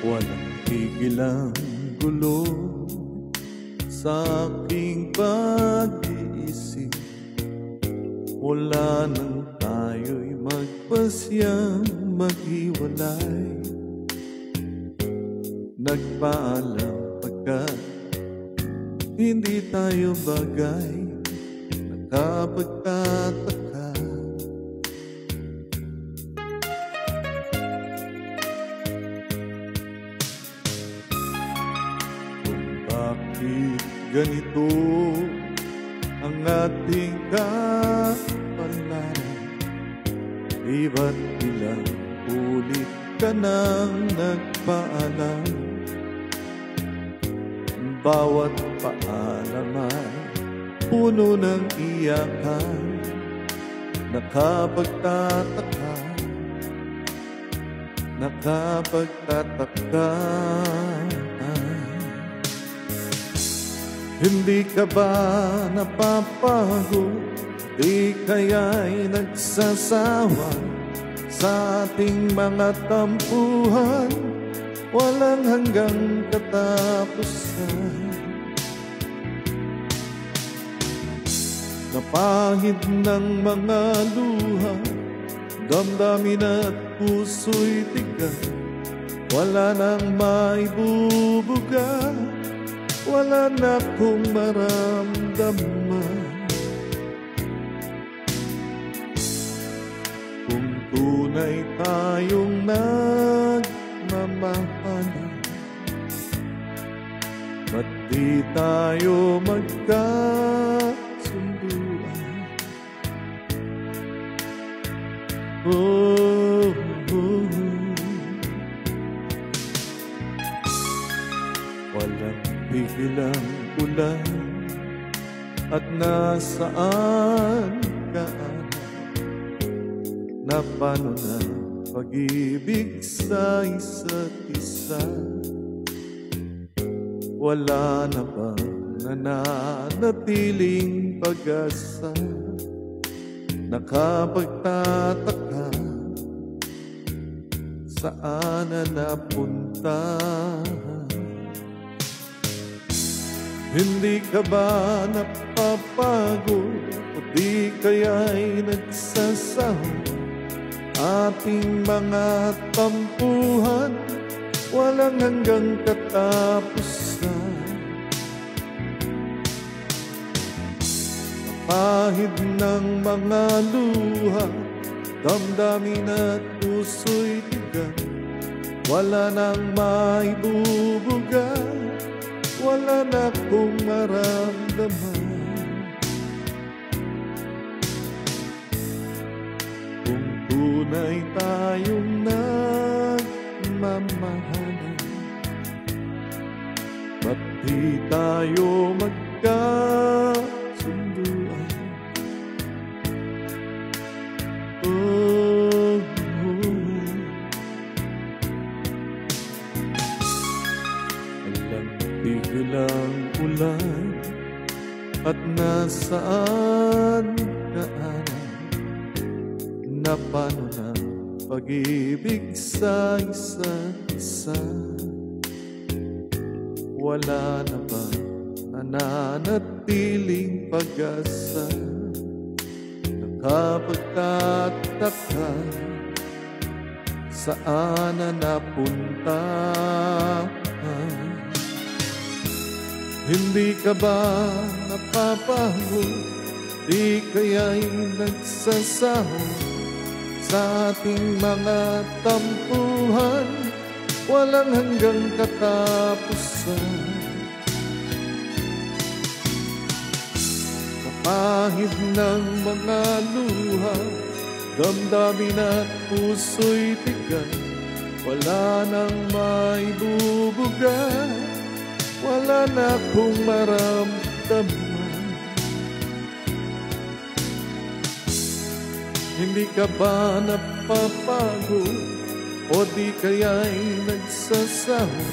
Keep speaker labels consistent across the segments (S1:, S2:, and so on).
S1: Walang tigil ang gulo sa aking pag-iisip. Wala nang tayo'y magpasyang maghiwalay. Nagpaalam pagkat hindi tayo bagay. Nakapagtataka bakit ganito ang ating kapalaran. Iba't ilang ulit ka nang nagpaalam. Bawat paalam ay puno ng iyakan. Nakapagtataka, nakapagtataka. Hindi ka ba napapagod? Di kaya'y nagsasawa sa ating mga tampuhan? Walang hanggang katapusan. Napahid ng mga luha, damdamin at puso'y tigas. Wala nang maibubuga, wala na akong maramdaman. Kung tunay tayong nagmamahalan, ba't di tayo magkasunduan? Oh, oh. Walang tigil ang ulan at nasaan ka na paano na pag-ibig sa isa't isa? Wala na ba nananatiling pag-asa? Nakapagtataka, saan na napunta? Hindi ka ba napapagod o di kaya'y nagsasawa? Ating mga tampuhan, walang hanggang katapusan. Napahid ng mga luha, damdamin at puso'y tigas. Wala nang maibubuga, wala na akong maramdaman. Kung tunay tayong nagmamahalan, ba't di tayo magkasunduan? Oh, oh. Alam tigil ang ulan at nasaan ka na paano na pag-ibig sa isa't isa? Wala na ba nananatiling pag-asa? Nakapagtataka, saan na napunta? Hindi ka ba napapagod? Di kaya'y nagsasawa sa ating mga tampuhan? Walang hanggang katapusan. Kapahid ng mga luha, damdamin at puso'y tigas. Wala nang maibubuga, wala na akong maramdaman. Hindi ka ba napapagod o di kaya'y nagsasawa?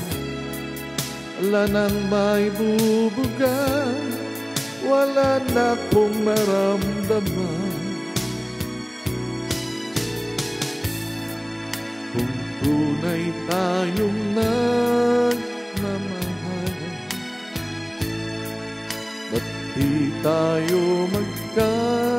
S1: Wala nang maibubuga, wala na akong maramdaman. Kung tunay tayong tayo magkasama.